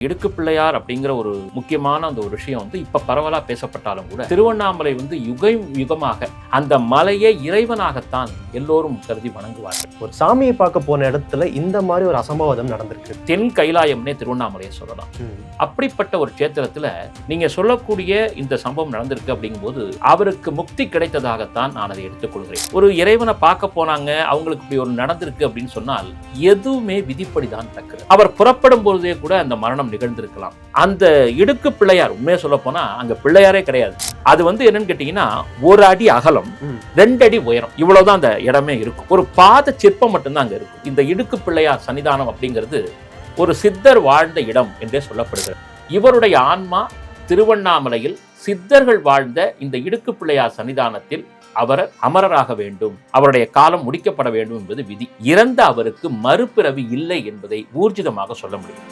இடுக்கு பிள்ளையார் அப்படிங்கிற ஒரு முக்கியமான அந்த ஒரு விஷயம் இப்ப பரவலா பேசப்பட்டாலும் கூட திருவண்ணாமலை யுகமாக அந்த மலையை இறைவனாகத்தான் எல்லோரும் கருதி வணங்குவார்கள். ஒரு சாமியை பார்க்க போன இடத்துல இந்த மாதிரி ஒரு அசம்பாவிதம் நடந்திருக்கு. தென் கைலாயம்னே திருவண்ணாமலையை சொல்லலாம். அப்படிப்பட்ட ஒரு கேத்திரத்துல நீங்க சொல்லக்கூடிய இந்த சம்பவம் நடந்திருக்கு அப்படிங்கும்போது அவருக்கு முக்தி கிடைத்ததாகத்தான் நான் அதை எடுத்துக்கொள்கிறேன். ஒரு இறைவனை பார்க்க போனாங்க, அவங்களுக்கு இப்படி ஒரு நடந்திருக்கு அப்படின்னு சொன்னால் எதுவுமே விதிப்படிதான் நடக்கிறது. அவர் புறப்படும் பொழுதே கூட அந்த மரணம் நிகழ்ந்திருக்கலாம். அந்த இடுக்கு பிள்ளையார் உண்மையா சொல்ல போனா அங்க பிள்ளையாரே கிடையாது. அது என்னன்னு கேட்டீங்கன்னா, ஒரு அடி அகலம் 2 அடி உயரம், இவ்வளவுதான் அந்த இடமே இருக்கும். ஒரு பாத சிற்பம் மட்டும்தான் அங்க இருக்கும். இந்த இடுக்கு பிள்ளையார் சன்னிதானம் அப்படிங்கிறது ஒரு சித்தர் வாழ்ந்த இடம் என்றே சொல்லப்படுகிறது. இவருடைய ஆன்மா திருவண்ணாமலையில் சித்தர்கள் வாழ்ந்த இந்த இடுக்கு பிள்ளையார் சன்னிதானத்தில் அவர் அமரராக வேண்டும், அவருடைய காலம் முடிக்கப்பட வேண்டும் என்பது விதி. இறந்த அவருக்கு மறுபிறவி இல்லை என்பதை ஊர்ஜிதமாக சொல்ல முடியும்.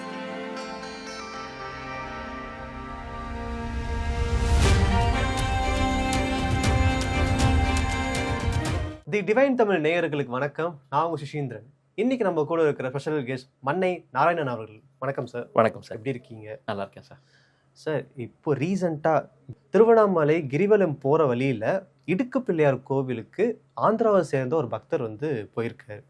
தி டிவைன் தமிழ் நேயர்களுக்கு வணக்கம். நான் உங்க சுஷீந்திரன். இன்னைக்கு நம்ம கூட இருக்கிற ஸ்பெஷல் கெஸ்ட் மன்னை நாராயணன் அவர்கள். வணக்கம் சார். வணக்கம் சார். எப்படி இருக்கீங்க? நல்லா இருக்கேன் சார். சார், இப்போ ரீசெண்டாக திருவண்ணாமலை கிரிவலம் போகிற வழியில் இடுக்கு பிள்ளையார் கோவிலுக்கு ஆந்திராவை சேர்ந்த ஒரு பக்தர் போயிருக்காரு.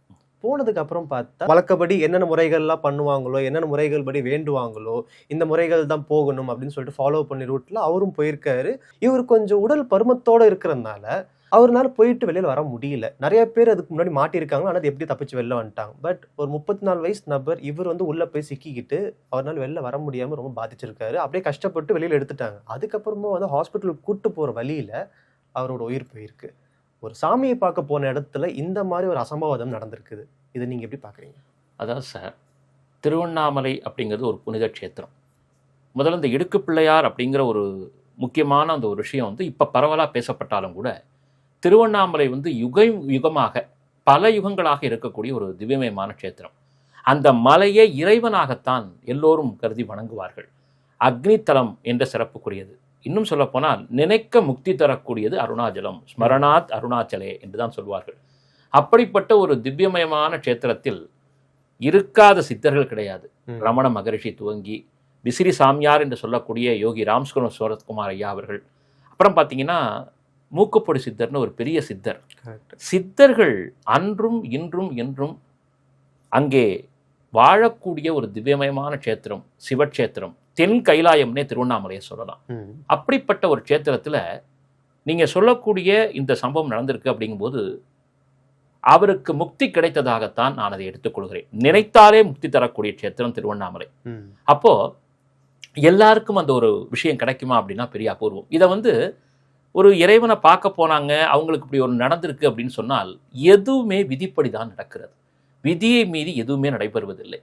போனதுக்கு அப்புறம் பார்த்தா வழக்கப்படி என்னென்ன முறைகள்லாம் பண்ணுவாங்களோ, என்னென்ன முறைகள் படி வேண்டுவாங்களோ, இந்த முறைகள் தான் போகணும் அப்படின்னு சொல்லிட்டு ஃபாலோ பண்ணி ரூட்டில் அவரும் போயிருக்காரு. இவர் கொஞ்சம் உடல் பருமத்தோடு இருக்கிறதுனால அவர்னால போயிட்டு வெளியில் வர முடியல. நிறைய பேர் அதுக்கு முன்னாடி மாட்டியிருக்காங்க, ஆனால் அது எப்படி தப்பிச்சு வெளில வந்துட்டாங்க. பட் ஒரு 34 வயசு நபர் இவர் உள்ளே போய் சிக்கிக்கிட்டு அவரால் வெளில வர முடியாமல் ரொம்ப பாதிச்சிருக்காரு. அப்படியே கஷ்டப்பட்டு வெளியில் எடுத்துட்டாங்க. அதுக்கப்புறமா ஹாஸ்பிட்டலுக்கு கூப்பிட்டு போகிற வழியில் அவரோட உயிர் போயிருக்கு. ஒரு சாமியை பார்க்க போன இடத்துல இந்த மாதிரி ஒரு அசம்பாவிதம் நடந்திருக்குது. இதை நீங்கள் எப்படி பார்க்குறீங்க? அதாவது சார், திருவண்ணாமலை அப்படிங்கிறது ஒரு புனித க்ஷேத்திரம். முதல்ல இந்த இடுக்கு பிள்ளையார் அப்படிங்கிற ஒரு முக்கியமான அந்த ஒரு விஷயம் இப்போ பரவலாக பேசப்பட்டாலும் கூட திருவண்ணாமலை யுகமாக பல யுகங்களாக இருக்கக்கூடிய ஒரு திவ்யமயமான க்ஷேத்திரம். அந்த மலையை இறைவனாகத்தான் எல்லோரும் கருதி வணங்குவார்கள். அக்னித்தலம் என்ற சிறப்புக்குரியது. இன்னும் சொல்லப்போனால் நினைக்க முக்தி தரக்கூடியது அருணாச்சலம், ஸ்மரணாத் அருணாச்சலே என்றுதான் சொல்வார்கள். அப்படிப்பட்ட ஒரு திவ்யமயமான க்ஷேத்திரத்தில் இருக்காத சித்தர்கள் கிடையாது. ரமண மகரிஷி துவங்கி விசிறி சாமியார் என்று சொல்லக்கூடிய யோகி ராம்ஸ்குண சோரத்குமார் ஐயா அவர்கள், அப்புறம் பார்த்தீங்கன்னா மூக்குப்பொடி சித்தர்னு ஒரு பெரிய சித்தர். சித்தர்கள் அன்றும் இன்றும் என்றும் அங்கே வாழக்கூடிய ஒரு திவ்யமயமான க்ஷேத்திரம், சிவக்ஷேத்திரம். தென் கைலாயம்னே திருவண்ணாமலையை சொல்லலாம். அப்படிப்பட்ட ஒரு க்ஷேத்திரத்தில் நீங்கள் சொல்லக்கூடிய இந்த சம்பவம் நடந்திருக்கு அப்படிங்கும்போது அவருக்கு முக்தி கிடைத்ததாகத்தான் நான் அதை எடுத்துக்கொள்கிறேன். நினைத்தாலே முக்தி தரக்கூடிய க்ஷேத்திரம் திருவண்ணாமலை. அப்போ எல்லாருக்கும் அந்த ஒரு விஷயம் கிடைக்குமா அப்படின்னா பெரிய அபூர்வம். இதை ஒரு இறைவனை பார்க்க போனாங்க, அவங்களுக்கு இப்படி ஒரு நடந்திருக்கு அப்படின்னு சொன்னால் எதுவுமே விதிப்படி தான் நடக்கிறது. விதியை மீறி எதுவுமே நடைபெறுவதில்லை.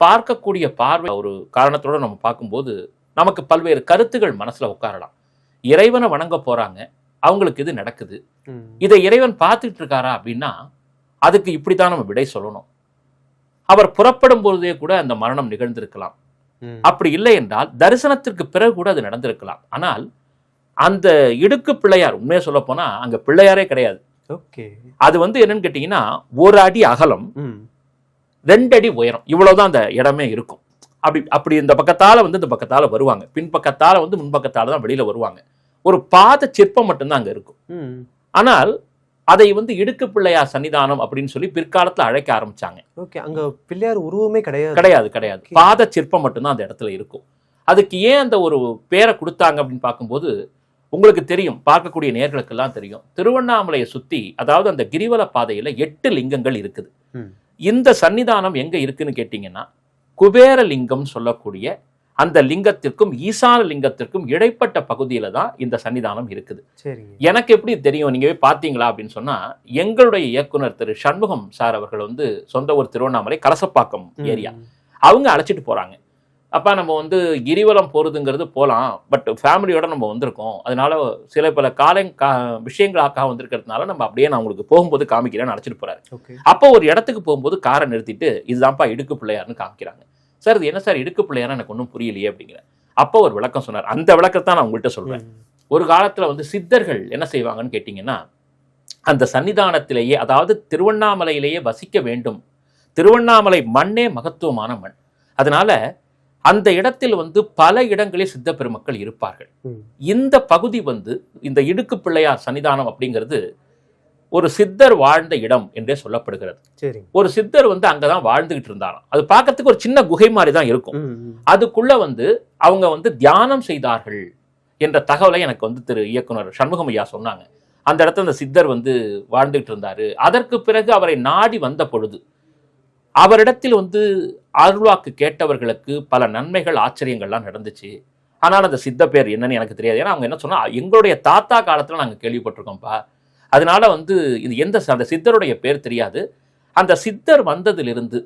பார்க்கக்கூடிய பார்வை ஒரு காரணத்தோடு நம்ம பார்க்கும்போது நமக்கு பல்வேறு கருத்துகள் மனசில் உட்காரலாம். இறைவனை வணங்க போகிறாங்க, அவங்களுக்கு இது நடக்குது, இதை இறைவன் பார்த்துட்டு இருக்காரா அப்படின்னா அதுக்கு இப்படி தான் நம்ம விடை சொல்லணும். அவர் புறப்படும் பொழுதே கூட அந்த மரணம் நிகழ்ந்திருக்கலாம். அப்படி இல்லை என்றால் தரிசனத்திற்கு பிறகு கூட அது நடந்திருக்கலாம். ஆனால் அந்த இடுக்கு பிள்ளையார் உண்மையா சொல்ல போனா அங்க பிள்ளையாரே கிடையாது. அது என்னன்னு கேட்டீங்கன்னா, ஒரு அடி அகலம் 2 அடி உயரம், இவ்வளவுதான் அந்த இடமே இருக்கும். அப்படி இந்த பக்கத்தால இந்த பக்கத்தால வருவாங்க, பின்பக்கத்தால முன்பக்கத்தால தான் வெளியில வருவாங்க. ஒரு பாத சிற்பம் மட்டும்தான் அங்க இருக்கும். ஆனால் அதை இடுக்கு பிள்ளையார் சன்னிதானம் அப்படின்னு சொல்லி பிற்காலத்துல அழைக்க ஆரம்பிச்சாங்க. அங்க பிள்ளையார் உருவமே கிடையாது. பாத சிற்பம் மட்டும்தான் அந்த இடத்துல இருக்கும். அதுக்கு ஏன் அந்த ஒரு பேரை கொடுத்தாங்க அப்படின்னு பார்க்கும்போது உங்களுக்கு தெரியும், பார்க்கக்கூடிய நேயர்களுக்கெல்லாம் தெரியும், திருவண்ணாமலையை சுத்தி, அதாவது அந்த கிரிவல பாதையில 8 லிங்கங்கள் இருக்குது. இந்த சன்னிதானம் எங்க இருக்குன்னு கேட்டீங்கன்னா, குபேர லிங்கம் சொல்லக்கூடிய அந்த லிங்கத்திற்கும் ஈசான லிங்கத்திற்கும் இடைப்பட்ட பகுதியில தான் இந்த சன்னிதானம் இருக்குது. எனக்கு எப்படி தெரியும், நீங்க போய் பார்த்தீங்களா அப்படின்னு சொன்னா, எங்களுடைய இயக்குனர் திரு சண்முகம் சார் அவர்கள் சொந்த ஊர் திருவண்ணாமலை கலசப்பாக்கம் ஏரியா, அவங்க அழைச்சிட்டு போறாங்க. அப்போ நம்ம கிரிவலம் போகிறதுங்கிறது போகலாம், பட் ஃபேமிலியோட நம்ம வந்திருக்கோம், அதனால சில பல விஷயங்களாக வந்திருக்கிறதுனால நம்ம அப்படியே நான் உங்களுக்கு போகும்போது காமிக்கிறேன்னு அழைச்சிட்டு போறாரு. அப்போ ஒரு இடத்துக்கு போகும்போது காரை நிறுத்திட்டு இதுதான்ப்பா இடுக்கு பிள்ளையார்னு காமிக்கிறாங்க. சார், இது என்ன சார் இடுக்கு பிள்ளையார், எனக்கு ஒன்றும் புரியலையே அப்படிங்கிற. அப்போ ஒரு விளக்கம் சொன்னார். அந்த விளக்கத்தை நான் உங்கள்கிட்ட சொல்றேன். ஒரு காலத்தில் சித்தர்கள் என்ன செய்வாங்கன்னு கேட்டிங்கன்னா, அந்த சன்னிதானத்திலேயே, அதாவது திருவண்ணாமலையிலேயே வசிக்க வேண்டும். திருவண்ணாமலை மண்ணே மகத்துவமான மண். அதனால அந்த இடத்தில் வந்து பல இடங்களில் சித்த பெருமக்கள் இருப்பார்கள். இந்த பகுதி வந்து இந்த இடுக்கு பிள்ளையார் சன்னிதானம் அப்படிங்கிறது ஒரு சித்தர் வாழ்ந்த இடம் என்றே சொல்லப்படுகிறது. சரி. ஒரு சித்தர் வந்து அங்கதான் வாழ்ந்துகிட்டு இருந்தாராம். அது பார்க்கறதுக்கு ஒரு சின்ன குகை மாதிரி தான் இருக்கும். அதுக்குள்ள வந்து அவங்க வந்து தியானம் செய்தார்கள் என்ற தகவலை எனக்கு வந்து திரு இயக்குனர் சண்முகம் ஐயா சொன்னாங்க. அந்த இடத்துல அந்த சித்தர் வந்து வாழ்ந்துகிட்டு இருந்தாரு. அதற்கு பிறகு அவரை நாடி வந்த பொழுது அவரிடத்தில் வந்து அருள்வாக்கு கேட்டவர்களுக்கு பல நன்மைகள் ஆச்சரியங்கள்லாம் நடந்துச்சு. ஆனால் அந்த சித்த பேர் என்னன்னு எனக்கு தெரியாது. ஏன்னா அவங்க என்ன சொன்னா, எங்களுடைய தாத்தா காலத்துல நாங்க கேள்விப்பட்டிருக்கோம்ப்பா, அதனால வந்து இது அந்த சித்தருடைய பேர் தெரியாது. அந்த சித்தர் வந்ததிலிருந்து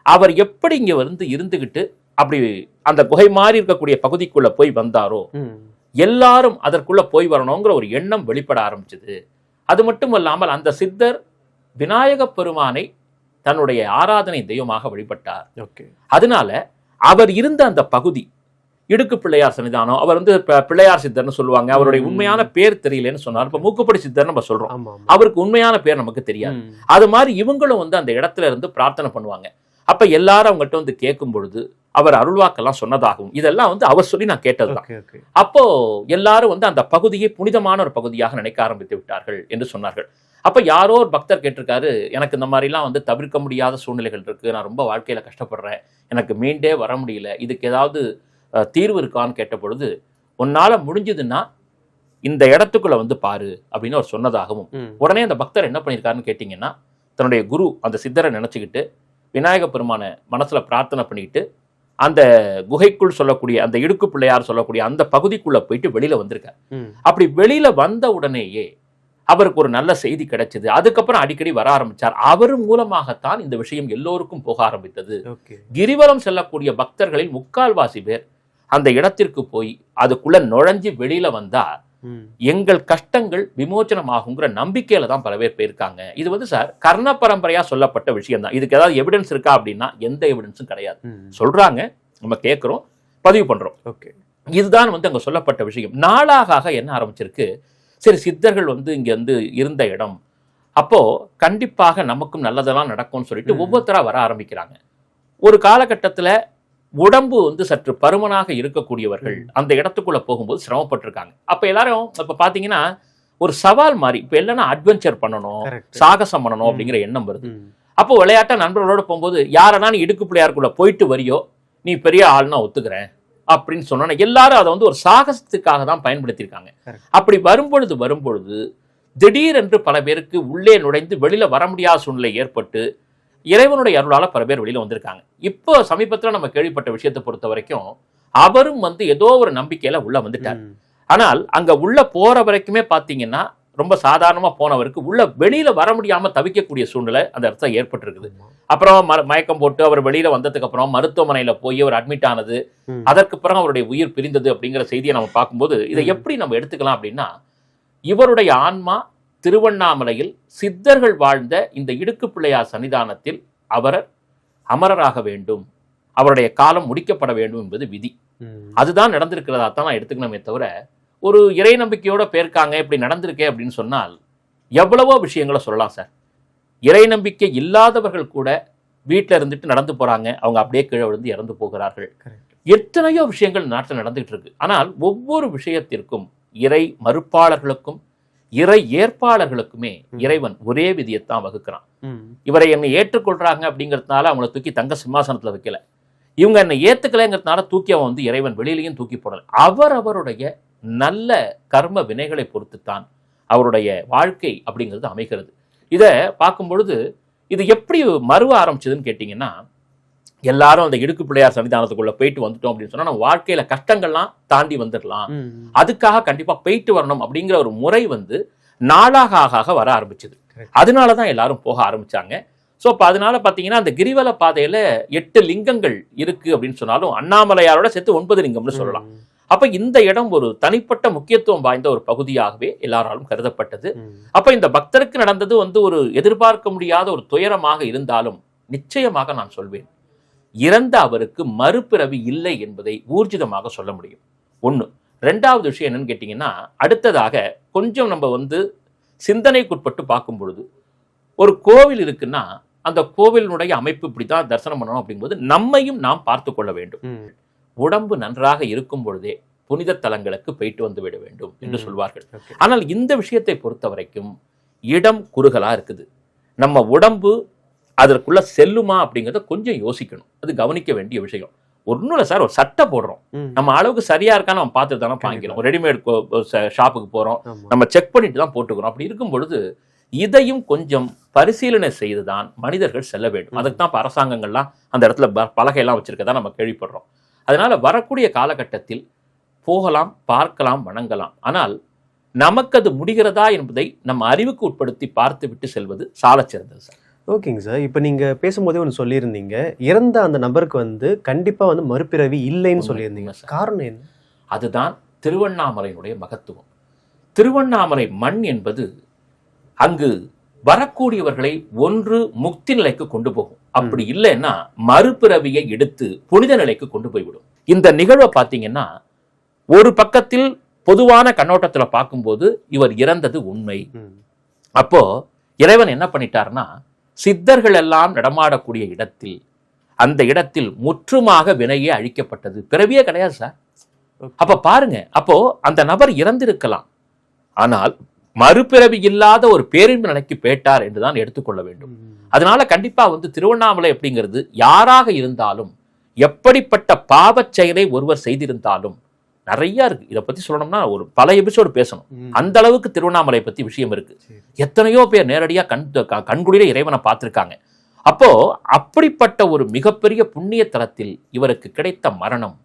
அவர் எப்படி இங்க வந்து இருந்துகிட்டு அப்படி அந்த குகை மாதிரி இருக்கக்கூடிய பகுதிக்குள்ள போய் வந்தாரோ, எல்லாரும் அதற்குள்ள போய் வரணுங்கிற ஒரு எண்ணம் வெளிப்பட ஆரம்பிச்சது. அது மட்டும் இல்லாமல் அந்த சித்தர் விநாயக பெருமானை தன்னுடைய ஆராதனை தெய்வமாக வழிபட்டார். அதனால அவர் இருந்த அந்த பகுதி இடுக்கு பிள்ளையார் சன்னிதானம். அவர் வந்து பிள்ளையார் சித்தர்னு சொல்லுவாங்க. அவருடைய உண்மையான பேர் தெரியலன்னு சொன்னார். இப்ப மூக்குப்படி சித்தர் நம்ம சொல்றோம், அவருக்கு உண்மையான பேர் நமக்கு தெரியாது. அது மாதிரி இவங்களும் வந்து அந்த இடத்துல இருந்து பிரார்த்தனை பண்ணுவாங்க. அப்ப எல்லாரும் அவங்ககிட்ட வந்து கேட்கும் பொழுது அவர் அருள்வாக்கெல்லாம் சொன்னதாகவும் இதெல்லாம் வந்து அவர் சொல்லி நான் கேட்டதுதான். அப்போ எல்லாரும் வந்து அந்த பகுதியை புனிதமான ஒரு பகுதியாக நினைக்க ஆரம்பித்து விட்டார்கள் என்று சொன்னார்கள். அப்ப யாரோ ஒரு பக்தர் கேட்டிருக்காரு, எனக்கு இந்த மாதிரிலாம் வந்து தவிர்க்க முடியாத சூழ்நிலைகள் இருக்கு, நான் ரொம்ப வாழ்க்கையில கஷ்டப்படுறேன், எனக்கு மீண்டே வர முடியல, இதுக்கு ஏதாவது தீர்வு இருக்கான்னு கேட்ட பொழுது, உன்னால முடிஞ்சதுன்னா இந்த இடத்துக்குள்ள வந்து பாரு அப்படின்னு அவர் சொன்னதாகவும், உடனே அந்த பக்தர் என்ன பண்ணியிருக்காருன்னு கேட்டீங்கன்னா, தன்னுடைய குரு அந்த சித்தரை நினைச்சுக்கிட்டு விநாயக பெருமான மனசுல பிரார்த்தனை பண்ணிட்டு அந்த குகைக்குள் சொல்லக்கூடிய அந்த இடுக்கு பிள்ளையார் சொல்லக்கூடிய அந்த பகுதிக்குள்ள போயிட்டு வெளியில வந்திருக்கார். அப்படி வெளியில வந்த உடனேயே அவருக்கு ஒரு நல்ல செய்தி கிடைச்சது. அதுக்கப்புறம் அடிக்கடி வர ஆரம்பிச்சார். அவர் மூலமாகத்தான் இந்த விஷயம் எல்லோருக்கும் போக ஆரம்பித்தது. கிரிவலம் செல்லக்கூடிய பக்தர்களில் 3/4 பேர் அந்த இடத்திற்கு போய் அதுக்குள்ள நுழைஞ்சு வெளியில வந்தா எங்கள் கஷ்டங்கள் விமோச்சனமாகுங்கிற நம்பிக்கையில தான் பல பேர் போயிருக்காங்க. இது வந்து சார் கர்ண பரம்பரையா சொல்லப்பட்ட விஷயம் தான். இதுக்கு ஏதாவது எவிடன்ஸ் இருக்கா அப்படின்னா எந்த எவிடன்ஸும் கிடையாது. சொல்றாங்க, நம்ம கேட்கிறோம், பதிவு பண்றோம். இதுதான் வந்து அங்க சொல்லப்பட்ட விஷயம். நாளாக என்ன ஆரம்பிச்சிருக்கு, சரி சித்தர்கள் வந்து இங்க வந்து இருந்த இடம், அப்போ கண்டிப்பாக நமக்கும் நல்லதெல்லாம் நடக்கும்னு சொல்லிட்டு ஒவ்வொருத்தரா வர ஆரம்பிக்கிறாங்க. ஒரு காலகட்டத்துல உடம்பு வந்து சற்று பருமனாக இருக்கக்கூடியவர்கள் அந்த இடத்துக்குள்ள போகும்போது சிரமப்பட்டிருக்காங்க. அப்ப எல்லாரும் இப்ப பாத்தீங்கன்னா ஒரு சவால் மாதிரி, இப்ப இல்லைன்னா அட்வென்ச்சர் பண்ணணும், சாகசம் பண்ணணும் அப்படிங்கிற எண்ணம் வருது. அப்போ விளையாட்டா நண்பர்களோட போகும்போது யாரனா நீ இடுக்கு பிள்ளையாருக்குள்ள போயிட்டு வரியோ, நீ பெரிய ஆள்னா ஒத்துக்கிறேன் அப்படின்னு சொன்னோன்னா எல்லாரும் அதை வந்து ஒரு சாகசத்துக்காக தான் பயன்படுத்தியிருக்காங்க. அப்படி வரும்பொழுது திடீரென்று பல பேருக்கு உள்ளே நுழைந்து வெளியில வர முடியாத சூழ்நிலை ஏற்பட்டு இறைவனுடைய அருளால பல பேர் வெளியில வந்திருக்காங்க. இப்போ சமீபத்தில் நம்ம கேள்விப்பட்ட விஷயத்தை பொறுத்த வரைக்கும் அவரும் வந்து ஏதோ ஒரு நம்பிக்கையில உள்ள வந்துட்டார். ஆனால் அங்க உள்ள போற வரைக்குமே பாத்தீங்கன்னா ரொம்ப சாதாரணமா போனவருக்கு உள்ள வெளியில வர முடியாம தவிக்கக்கூடிய சூழ்நிலை அந்த இடத்துல ஏற்பட்டிருக்குது. அப்புறம் மயக்கம் போட்டு அவர் வெளியில வந்ததுக்கு அப்புறம் மருத்துவமனையில போய் அவர் அட்மிட் ஆனது, அதற்கு பிறகு அவருடைய உயிர் பிரிந்தது அப்படிங்கிற செய்தியை நம்ம பார்க்கும்போது இதை எப்படி நம்ம எடுத்துக்கலாம் அப்படின்னா, இவருடைய ஆன்மா திருவண்ணாமலையில் சித்தர்கள் வாழ்ந்த இந்த இடுக்கு பிள்ளையார் சன்னிதானத்தில் அவர் அமரராக வேண்டும், அவருடைய காலம் முடிக்கப்பட வேண்டும் என்பது விதி. அதுதான் நடந்திருக்கிறதா தான் நான் எடுத்துக்கணுமே தவிர, ஒரு இறை நம்பிக்கையோட பேருக்காங்க இப்படி நடந்திருக்கே அப்படின்னு சொன்னால் எவ்வளவோ விஷயங்களை சொல்லலாம் சார். இறை நம்பிக்கை இல்லாதவர்கள் கூட வீட்டில் இருந்துட்டு நடந்து போறாங்க, அவங்க அப்படியே கீழே விழுந்து இறந்து போகிறார்கள். எத்தனையோ விஷயங்கள் நாட்டில் நடந்துகிட்டு இருக்கு. ஆனால் ஒவ்வொரு விஷயத்திற்கும் இறை மறுப்பாளர்களுக்கும் இறை ஏற்பாளர்களுக்குமே இறைவன் ஒரே விதியைத்தான் வகுக்கிறான். இவரை என்னை ஏற்றுக்கொள்றாங்க அப்படிங்கிறதுனால அவங்கள தூக்கி தங்க சிம்மாசனத்துல வைக்கல, இவங்க என்னை ஏத்துக்கலைங்கிறதுனால தூக்கி அவன் வந்து இறைவன் வெளியிலையும் தூக்கி போடல. அவருடைய நல்ல கர்ம வினைகளை பொறுத்துத்தான் அவருடைய வாழ்க்கை அப்படிங்கிறது அமைகிறது. இதை பார்க்கும் பொழுது இது எப்படி மறுவ ஆரம்பிச்சதுன்னு கேட்டீங்கன்னா, எல்லாரும் அந்த இடுக்கு பிள்ளையார் சன்னிதானத்துக்குள்ள போயிட்டு வந்துட்டோம் அப்படின்னு சொன்னா நம்ம வாழ்க்கையில கஷ்டங்கள்லாம் தாண்டி வந்துடலாம், அதுக்காக கண்டிப்பா போயிட்டு வரணும் அப்படிங்கிற ஒரு முறை வந்து நாளாக வர ஆரம்பிச்சது. அதனாலதான் எல்லாரும் போக ஆரம்பிச்சாங்க. ஸோ அப்போ அதனால பார்த்தீங்கன்னா அந்த கிரிவல பாதையில 8 லிங்கங்கள் இருக்கு அப்படின்னு சொன்னாலும் அண்ணாமலையாரோட சேர்த்து 9 லிங்கம்னு சொல்லலாம். அப்ப இந்த இடம் ஒரு தனிப்பட்ட முக்கியத்துவம் வாய்ந்த ஒரு பகுதியாகவே எல்லாராலும் கருதப்பட்டது. அப்ப இந்த பக்தருக்கு நடந்தது வந்து ஒரு எதிர்பார்க்க முடியாத ஒரு துயரமாக இருந்தாலும் நிச்சயமாக நான் சொல்வேன், இறந்த அவருக்கு மறுபிறவி இல்லை என்பதை ஊர்ஜிதமாக சொல்ல முடியும். ஒண்ணு. ரெண்டாவது விஷயம் என்னன்னு கேட்டீங்கன்னா, அடுத்ததாக கொஞ்சம் நம்ம வந்து சிந்தனைக்குட்பட்டு பார்க்கும் பொழுது, ஒரு கோவில் இருக்குன்னா அந்த கோவிலினுடைய அமைப்பு இப்படித்தான் தரிசனம் பண்ணணும் அப்படிங்கும்போது நம்மையும் நாம் பார்த்து கொள்ள வேண்டும். உடம்பு நன்றாக இருக்கும் பொழுதே புனித தலங்களுக்கு போயிட்டு வந்து விட வேண்டும் என்று சொல்வார்கள். Okay. ஆனால் இந்த விஷயத்தை பொறுத்த வரைக்கும் இடம் குறுகலா இருக்குது. நம்ம உடம்பு அதற்குள்ள செல்லுமா அப்படிங்கிறத கொஞ்சம் யோசிக்கணும். அது கவனிக்க வேண்டிய விஷயம். ஒன்றும் இல்லை சார், ஒரு சட்டை போடுறோம், நம்ம அளவுக்கு சரியா இருக்கான்னு நம்ம பார்த்துட்டு தானே வாங்கிக்கிறோம். ரெடிமேட் ஷாப்புக்கு போறோம், நம்ம செக் பண்ணிட்டு தான் போட்டுக்கிறோம். அப்படி இருக்கும் பொழுது இதையும் கொஞ்சம் பரிசீலனை செய்துதான் மனிதர்கள் செல்ல வேண்டும். அதுக்கு தான் அரசாங்கங்கள்லாம் அந்த இடத்துல பலகையெல்லாம் வச்சிருக்கதான் நம்ம கேள்விப்படுறோம். அதனால வரக்கூடிய காலகட்டத்தில் போகலாம், பார்க்கலாம், வணங்கலாம். ஆனால் நமக்கு அது முடிகிறதா என்பதை நம்ம அறிவுக்கு உட்படுத்தி பார்த்து விட்டு செல்வது சாலச் சிறந்தது சார். ஓகேங்க சார். இப்போ நீங்கள் பேசும்போதே ஒன்று சொல்லியிருந்தீங்க, இறந்த அந்த நபருக்கு வந்து கண்டிப்பாக வந்து மறுபிறவி இல்லைன்னு சொல்லியிருந்தீங்க. காரணம் என்ன? அதுதான் திருவண்ணாமலையினுடைய மகத்துவம். திருவண்ணாமலை மண் என்பது அங்கு வரக்கூடியவர்களை ஒன்று முக்தி நிலைக்கு கொண்டு போகும், அப்படி இல்லைன்னா மறுபிறவியை எடுத்து புனித நிலைக்கு கொண்டு போய்விடும். இந்த நிகழ்வை பார்த்தீங்கன்னா ஒரு பக்கத்தில் பொதுவான கண்ணோட்டத்தில் பார்க்கும்போது இவர் இறந்தது உண்மை. அப்போ இறைவன் என்ன பண்ணிட்டார்னா, சித்தர்கள் எல்லாம் நடமாடக்கூடிய இடத்தில், அந்த இடத்தில் முற்றுமாக வினையே அழிக்கப்பட்டது, பிறவியே கிடையாது சார். அப்ப பாருங்க, அப்போ அந்த நபர் இறந்திருக்கலாம், ஆனால் மறுபிறவி இல்லாத ஒரு பேரின்ப நிலைக்கு போயிட்டார் என்றுதான் எடுத்துக்கொள்ள வேண்டும். அதனால கண்டிப்பா வந்து திருவண்ணாமலை அப்படிங்கிறது யாராக இருந்தாலும், எப்படிப்பட்ட பாவச் செயலை ஒருவர் செய்திருந்தாலும், நிறைய இருக்கு. இதை பத்தி சொல்லணும்னா ஒரு பல எபிசோடு பேசணும். அந்த அளவுக்கு திருவண்ணாமலை பத்தி விஷயம் இருக்கு. எத்தனையோ பேர் நேரடியா கண்குளிர இறைவனை பார்த்திருக்காங்க. அப்போ அப்படிப்பட்ட ஒரு மிகப்பெரிய புண்ணிய தலத்தில் இவருக்கு கிடைத்த மரணம்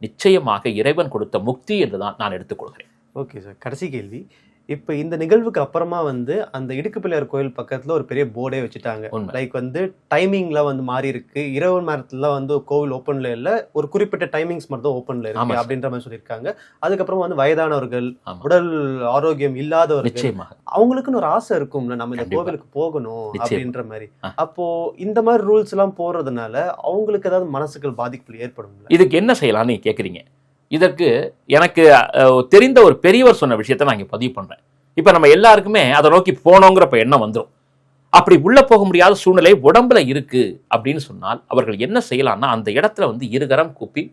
நிச்சயமாக இறைவன் கொடுத்த முக்தி என்றுதான் நான் எடுத்துக்கொள்கிறேன். ஓகே சார், கடைசி கேள்வி. இப்போ இந்த நிகழ்வுக்கு அப்புறமா வந்து அந்த இடுக்கு பிள்ளையார் கோயில் பக்கத்துல ஒரு பெரிய போர்டே வச்சுட்டாங்க. லைக் வந்து டைமிங்லாம் வந்து மாறி இருக்கு. இரவு நேரத்துல வந்து கோவில் ஓப்பன்ல இல்ல, ஒரு குறிப்பிட்ட டைமிங்ஸ் மட்டும் தான் ஓப்பன்ல இருக்கு அப்படின்ற மாதிரி சொல்லியிருக்காங்க. அதுக்கப்புறம் வந்து வயதானவர்கள், உடல் ஆரோக்கியம் இல்லாதவர்கள், அவங்களுக்குன்னு ஒரு ஆசை இருக்கும்ல, நம்ம இந்த கோவிலுக்கு போகணும் அப்படின்ற மாதிரி. அப்போ இந்த மாதிரி ரூல்ஸ் எல்லாம் போறதுனால அவங்களுக்கு ஏதாவது மனசுகள் பாதிப்புகள் ஏற்படும். இதுக்கு என்ன செய்யலாம்னு நீங்க கேக்குறீங்க. இதற்கு எனக்கு தெரிந்த ஒரு பெரியவர் சொன்ன விஷயத்தை நான் இங்கே பதிவு பண்ணுறேன். இப்போ நம்ம எல்லாருக்குமே அதை நோக்கி போனோங்கிறப்ப எண்ணம் வந்துடும். அப்படி உள்ளே போக முடியாத சூழ்நிலை உடம்புல இருக்கு அப்படின்னு சொன்னால் அவர்கள் என்ன செய்யலாம்னா, அந்த இடத்துல வந்து இருகரம் கூப்பி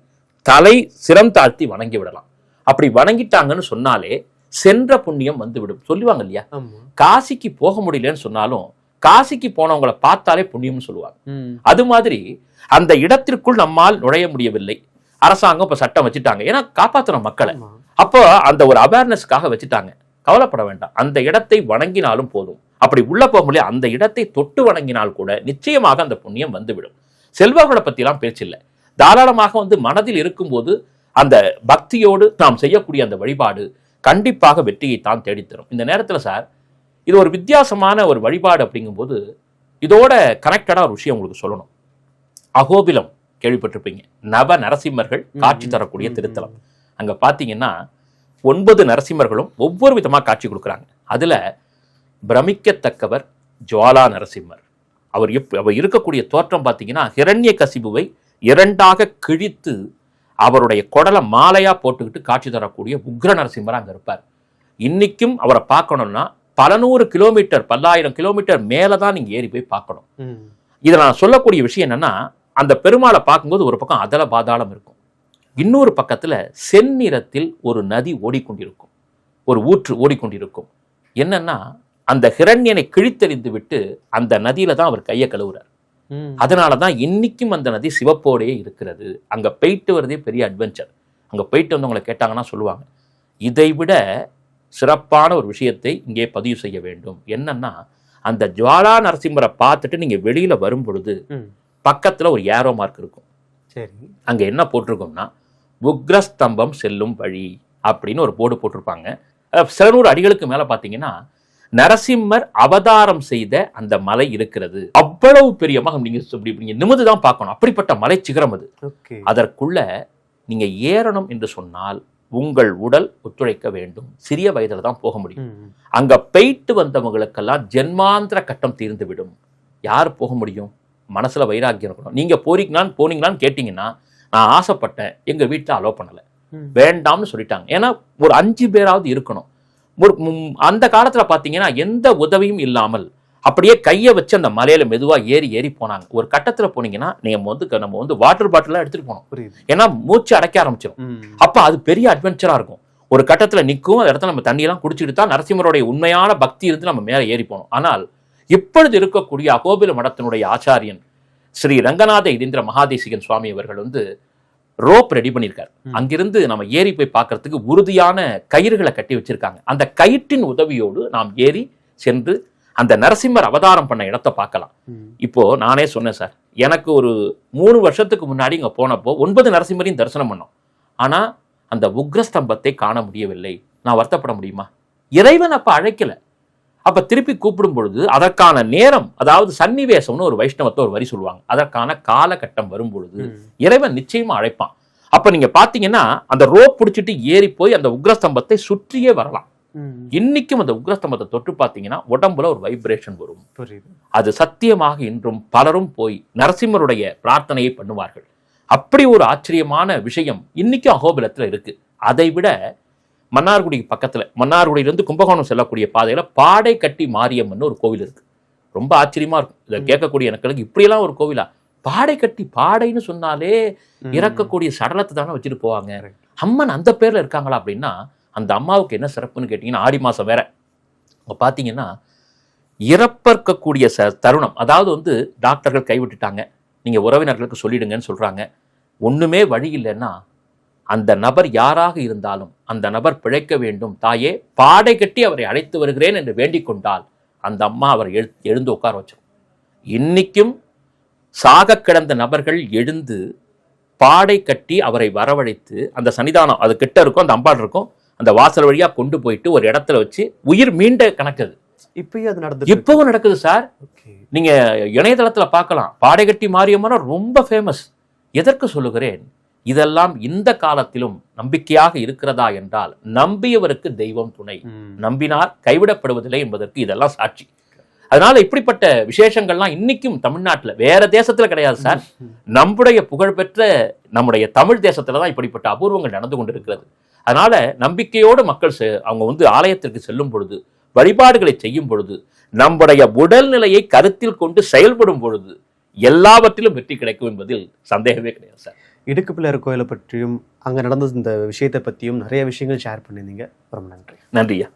தலை சிரம் தாழ்த்தி வணங்கி விடலாம். அப்படி வணங்கிட்டாங்கன்னு சொன்னாலே சென்ற புண்ணியம் வந்துவிடும். சொல்லுவாங்க இல்லையா, காசிக்கு போக முடியலன்னு சொன்னாலும் காசிக்கு போனவங்களை பார்த்தாலே புண்ணியம்னு சொல்லுவாங்க. அது மாதிரி அந்த இடத்திற்குள் நம்மால் நுழைய முடியவில்லை, அரசாங்கம் இப்ப சட்டம் வச்சுட்டாங்க, ஏன்னா காப்பாற்றணும் மக்களை. அப்போ அந்த ஒரு அவேர்னஸ்க்காக வச்சுட்டாங்க. கவலைப்பட வேண்டாம், அந்த இடத்தை வணங்கினாலும் போதும். அப்படி உள்ள போக முடியாது, அந்த இடத்தை தொட்டு வணங்கினால் கூட நிச்சயமாக அந்த புண்ணியம் வந்துவிடும். செல்வர்களை பத்தி எல்லாம் பேச்சு இல்லை. தாராளமாக வந்து மனதில் இருக்கும்போது அந்த பக்தியோடு நாம் செய்யக்கூடிய அந்த வழிபாடு கண்டிப்பாக வெற்றியை தான் தேடித்தரும். இந்த நேரத்துல சார், இது ஒரு வித்தியாசமான ஒரு வழிபாடு அப்படிங்கும்போது இதோட கனெக்டடா ஒரு விஷயம் உங்களுக்கு சொல்லணும். அகோபிலம் கேள்விப்பட்டிருப்பீங்க. நவ நரசிம்மர்கள் காட்சி தரக்கூடிய திருத்தலம். அங்க பாத்தீங்கன்னா 9 நரசிம்மர்களும் ஒவ்வொரு விதமா காட்சி கொடுக்குறாங்க. அதுல பிரமிக்கத்தக்கவர் ஜுவாலா நரசிம்மர். அவர் இருக்கக்கூடிய தோற்றம் பார்த்தீங்கன்னா ஹிரண்ய கசிபுவை 2ஆக கிழித்து அவருடைய குடலை மாலையா போட்டுக்கிட்டு காட்சி தரக்கூடிய உக்ர நரசிம்மர் அங்க இருப்பார். இன்னைக்கும் அவரை பார்க்கணும்னா பல நூறு கிலோமீட்டர், 10,000 கிலோமீட்டர் மேலதான் நீங்க ஏறி போய் பார்க்கணும். இதில் நான் சொல்லக்கூடிய விஷயம் என்னன்னா, அந்த பெருமாளை பார்க்கும்போது ஒரு பக்கம் அதல பாதாளம் இருக்கும், இன்னொரு பக்கத்துல செந்நிறத்தில் ஒரு நதி ஓடிக்கொண்டிருக்கும், ஒரு ஊற்று ஓடிக்கொண்டிருக்கும். என்னன்னா, அந்த ஹிரண்யனை கிழித்தெறிந்து விட்டு அந்த நதியில தான் அவர் கையை கழுவுறார். அதனாலதான் இன்னைக்கும் அந்த நதி சிவப்போடையே இருக்கிறது. அங்க போயிட்டு வரதே பெரிய அட்வென்ச்சர். அங்க போயிட்டு வந்தவங்களை கேட்டாங்கன்னா சொல்லுவாங்க, இதை விட சிறப்பான ஒரு விஷயத்தை இங்கே பதிவு செய்ய வேண்டும். என்னன்னா, அந்த ஜுவாலா நரசிம்மரை பார்த்துட்டு நீங்க வெளியில வரும் பொழுது பக்கத்துல ஒரு ஏரோ மார்க் இருக்கும். சரி, அங்க என்ன போட்டிருக்கோம்னா, உக்ரஸ்தம்பம் செல்லும் வழி அப்படின்னு ஒரு போர்டு போட்டிருப்பாங்க. சில நூறு அடிகளுக்கு மேல பாத்தீங்கன்னா நரசிம்மர் அவதாரம் செய்த அந்த மலை இருக்கிறது. அவ்வளவு பெரிய மகம், நீங்க நிமிர்ந்துதான் பார்க்கணும், அப்படிப்பட்ட மலை சிகரம் அது. அதற்குள்ள நீங்க ஏறணும் என்று சொன்னால் உங்கள் உடல் ஒத்துழைக்க வேண்டும். சிறிய வயதுல தான் போக முடியும். அங்க போயிட்டு வந்தவங்களுக்கெல்லாம் ஜென்மாந்திர கட்டம் தீர்ந்து விடும். யார் போக முடியும்? மனசுல வைராக்கியம் இருக்கணும். நீங்க போனீங்களான்னு கேட்டீங்கன்னா, நான் ஆசைப்பட்டேன், எங்க வீட்டுல அலோவ் பண்ணல, வேண்டாம்னு சொல்லிட்டாங்க. ஏன்னா ஒரு 5 பேராவது இருக்கணும். அந்த காலத்துல பாத்தீங்கன்னா எந்த உதவியும் இல்லாமல் அப்படியே கையை வச்சு அந்த மலையில மெதுவா ஏறி ஏறி போனாங்க. ஒரு கட்டத்துல போனீங்கன்னா நம்ம வந்து வாட்டர் பாட்டிலாம் எடுத்துட்டு போனோம். புரியுது. ஏன்னா மூச்சு அடைக்க ஆரம்பிச்சிடும். அப்ப அது பெரிய அட்வென்ச்சரா இருக்கும். ஒரு கட்டத்துல நிற்கும், அந்த இடத்துல நம்ம தண்ணியெல்லாம் குடிச்சிட்டு தான் நரசிம்மருடைய உண்மையான பக்தி இருந்து நம்ம மேல ஏறி போனோம். ஆனால் இப்பொழுது இருக்கக்கூடிய அகோபில மடத்தினுடைய ஆச்சாரியன் ஸ்ரீ ரங்கநாத இதீந்திர மகாதேசிகன் சுவாமி அவர்கள் வந்து ரோப் ரெடி பண்ணியிருக்காரு. அங்கிருந்து நம்ம ஏறி போய் பார்க்கறதுக்கு உறுதியான கயிறுகளை கட்டி வச்சிருக்காங்க. அந்த கயிற்றின் உதவியோடு நாம் ஏறி சென்று அந்த நரசிம்மர் அவதாரம் பண்ண இடத்தை பார்க்கலாம். இப்போ நானே சொன்னேன் சார், எனக்கு ஒரு 3 வருஷத்துக்கு முன்னாடி இங்க போனப்போ 9 நரசிம்மரையும் தரிசனம் பண்ணோம். ஆனா அந்த உக்ரஸ்தம்பத்தை காண முடியவில்லை. நான் வருத்தப்பட முடியுமா? இறைவன் அப்ப அழைக்கல. அப்ப திருப்பி கூப்பிடும் பொழுது அதற்கான நேரம், அதாவது சன்னிவேசம்னு ஒரு வைஷ்ணவத்தை ஒரு வரி சொல்லுவாங்க, அதற்கான காலகட்டம் வரும் பொழுது இறைவன் நிச்சயமா அழைப்பான். அப்ப நீங்க பாத்தீங்கன்னா அந்த ரோப் பிடிச்சிட்டு ஏறி போய் அந்த உக்ரஸ்தம்பத்தை சுற்றியே வரலாம். இன்னைக்கும் அந்த உக்ரஸ்தம்பத்தை தொட்டு பார்த்தீங்கன்னா உடம்புல ஒரு வைப்ரேஷன் வரும். அது சத்தியமாக இன்றும் பலரும் போய் நரசிம்மருடைய பிரார்த்தனையை பண்ணுவார்கள். அப்படி ஒரு ஆச்சரியமான விஷயம் இன்னைக்கும் அகோபிலத்துல இருக்கு. அதை விட மன்னார்குடிக்கு பக்கத்துல, மன்னார்குடியிலிருந்து கும்பகோணம் செல்லக்கூடிய பாதையில பாடை கட்டி மாரியம்மன் ஒரு கோவில் இருக்கு. ரொம்ப ஆச்சரியமா இருக்கும் இதை கேட்கக்கூடிய எனக்கு. இப்படியெல்லாம் ஒரு கோவிலா? பாடை கட்டி, பாடைன்னு சொன்னாலே இறக்கக்கூடிய சடலத்தை தானே வச்சுட்டு போவாங்க. அம்மன் அந்த பேர்ல இருக்காங்களா அப்படின்னா, அந்த அம்மாவுக்கு என்ன சிறப்புன்னு கேட்டீங்கன்னா, ஆடி மாசம் வேற பார்த்தீங்கன்னா இறப்பற்கக்கூடிய தருணம். அதாவது வந்து டாக்டர்கள் கைவிட்டுட்டாங்க, நீங்க உறவினர்களுக்கு சொல்லிடுங்கன்னு சொல்றாங்க. ஒண்ணுமே வழி இல்லைன்னா அந்த நபர் யாராக இருந்தாலும் அந்த நபர் பிழைக்க வேண்டும் தாயே, பாடை கட்டி அவரை அழைத்து வருகிறேன் என்று வேண்டிக் கொண்டால் அந்த அம்மா அவர் எழுந்து உட்கார வச்சிடும். இன்னைக்கும் சாக கிடந்த நபர்கள் எழுந்து பாடை கட்டி அவரை வரவழைத்து அந்த சன்னிதானம் அது கிட்ட இருக்கும், அந்த அம்பாள் இருக்கும், அந்த வாசல் வழியா கொண்டு போயிட்டு ஒரு இடத்துல வச்சு உயிர் மீண்ட கணக்குது. இப்பவும் நடக்குது சார். நீங்க இணையதளத்துல பார்க்கலாம். பாடை கட்டி மாரியம்மன் ரொம்ப ஃபேமஸ். எதற்கு சொல்லுகிறேன்? இதெல்லாம் இந்த காலத்திலும் நம்பிக்கையாக இருக்கிறதா என்றால், நம்பியவருக்கு தெய்வம் துணை, நம்பினார் கைவிடப்படுவதில்லை என்பதற்கு இதெல்லாம் சாட்சி. அதனால இப்படிப்பட்ட விசேஷங்கள்லாம் இன்னைக்கும் தமிழ்நாட்டில், வேற தேசத்துல கிடையாது சார். நம்முடைய புகழ்பெற்ற நம்முடைய தமிழ் தேசத்துலதான் இப்படிப்பட்ட அபூர்வங்கள் நடந்து கொண்டிருக்கிறது. அதனால நம்பிக்கையோடு மக்கள் அவங்க வந்து ஆலயத்திற்கு செல்லும் பொழுது, வழிபாடுகளை செய்யும் பொழுது, நம்முடைய உடல்நிலையை கருத்தில் கொண்டு செயல்படும் பொழுது எல்லாவற்றிலும் வெற்றி கிடைக்கும் என்பதில் சந்தேகமே கிடையாது சார். இடுக்கு பிள்ளையார் கோயிலை பற்றியும் அங்க நடந்த இந்த விஷயத்தை பற்றியும் நிறைய விஷயங்கள் ஷேர் பண்ணியிருந்தீங்க. ரொம்ப நன்றி. நன்றியா.